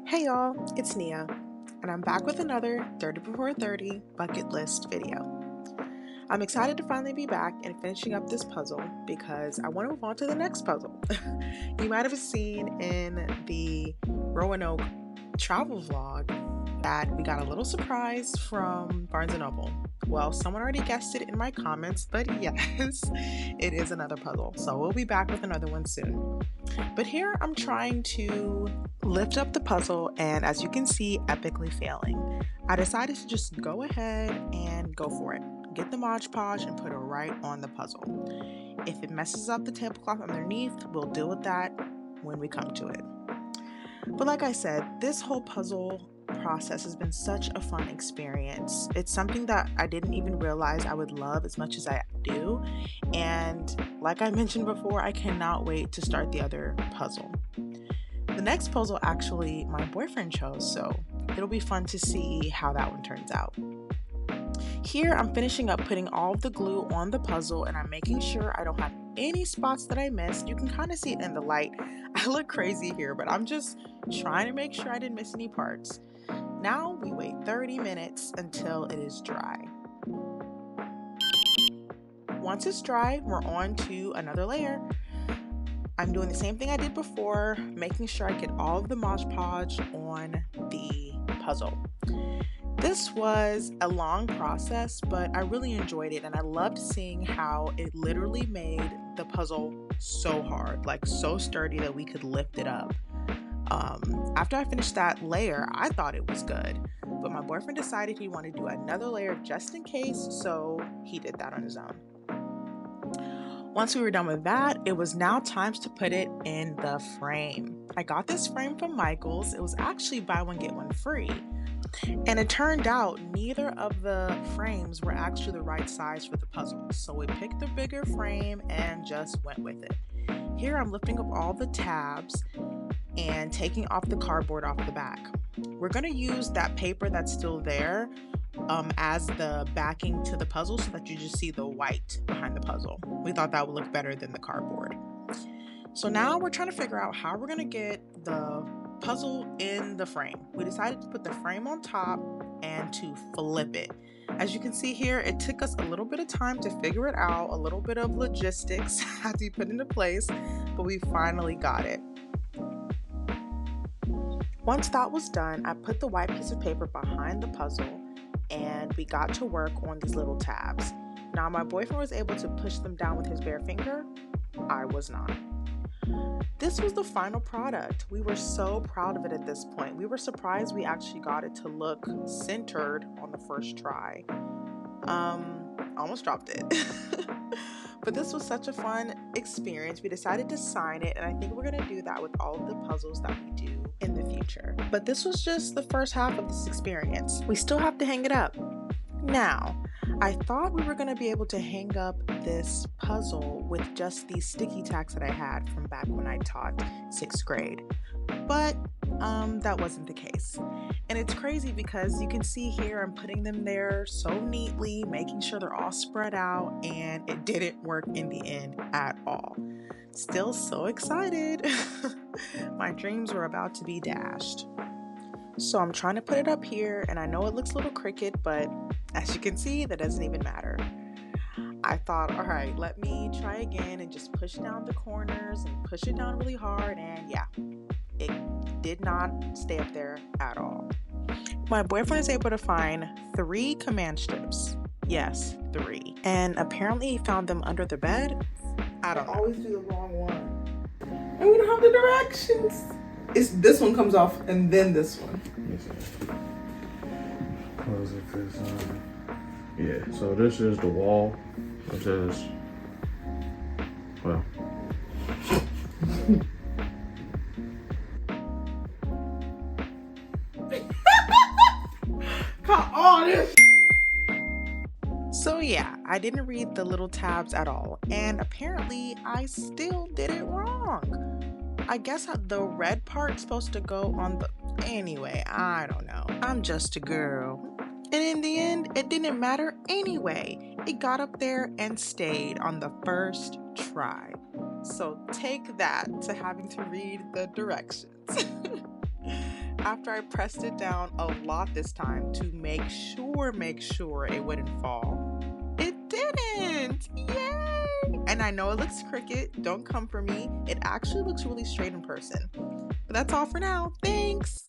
Hey y'all, it's Nia, and I'm back with another 30 Before 30 bucket list video. I'm excited to finally be back and finishing up this puzzle because I want to move on to the next puzzle. You might have seen in the Roanoke travel vlog that we got a little surprise from Barnes & Noble. Well, someone already guessed it in my comments, but yes, it is another puzzle. So we'll be back with another one soon. But here I'm trying to lift up the puzzle, and as you can see, epically failing. I decided to just go ahead and go for it. Get the Mod Podge and put it right on the puzzle. If it messes up the tablecloth underneath, we'll deal with that when we come to it. But like I said, this whole puzzle process has been such a fun experience. It's something that I didn't even realize I would love as much as I do. And like I mentioned before, I cannot wait to start the other puzzle. The next puzzle actually my boyfriend chose, so it'll be fun to see how that one turns out. Here I'm finishing up putting all of the glue on the puzzle, and I'm making sure I don't have any spots that I missed. You can kind of see it in the light. I look crazy here, but I'm just trying to make sure I didn't miss any parts. Now we wait 30 minutes until it is dry. Once it's dry, we're on to another layer. I'm doing the same thing I did before, making sure I get all of the Mod Podge on the puzzle. This was a long process, but I really enjoyed it, and I loved seeing how it literally made the puzzle so hard, like so sturdy that we could lift it up. After I finished that layer, I thought it was good, but my boyfriend decided he wanted to do another layer just in case, so he did that on his own. Once we were done with that, it was now time to put it in the frame. I got this frame from Michaels. It was actually buy one get one free. And it turned out neither of the frames were actually the right size for the puzzle. So we picked the bigger frame and just went with it. Here I'm lifting up all the tabs and taking off the cardboard off the back. We're going to use that paper that's still there as the backing to the puzzle so that you just see the white behind the puzzle. We thought that would look better than the cardboard. So now we're trying to figure out how we're going to get the puzzle in the frame. We decided to put the frame on top and to flip it. As you can see here, it took us a little bit of time to figure it out, a little bit of logistics had to be put into place, but we finally got it. Once that was done, I put the white piece of paper behind the puzzle and we got to work on these little tabs. Now my boyfriend was able to push them down with his bare finger. I was not. This was the final product. We were so proud of it at this point. We were surprised we actually got it to look centered on the first try. Almost dropped it. But this was such a fun experience. We decided to sign it, and I think we're going to do that with all of the puzzles that we do in the future. But this was just the first half of this experience. We still have to hang it up. Now, I thought we were going to be able to hang up this puzzle with just these sticky tacks that I had from back when I taught 6th grade, but that wasn't the case. And it's crazy because you can see here I'm putting them there so neatly, making sure they're all spread out, and it didn't work in the end at all. Still so excited. My dreams were about to be dashed. So I'm trying to put it up here, and I know it looks a little crooked, but as you can see, that doesn't even matter. I thought, all right, let me try again and just push down the corners and push it down really hard, and yeah, it did not stay up there at all. My boyfriend is able to find 3 command strips. Yes, 3. And apparently he found them under the bed. I don't know. I always do the wrong one. And we don't have the directions. This one comes off and then this one. Close it this yeah, so this is the wall, which is, well. Cut all this. So yeah, I didn't read the little tabs at all, and apparently I still did it wrong. I guess the red part's supposed to go on the... Anyway, I don't know. I'm just a girl. And in the end, it didn't matter anyway. It got up there and stayed on the first try. So take that to having to read the directions. after I pressed it down a lot this time to make sure it wouldn't fall. It didn't! Yay! And I know it looks crooked. Don't come for me. It actually looks really straight in person. But that's all for now. Thanks!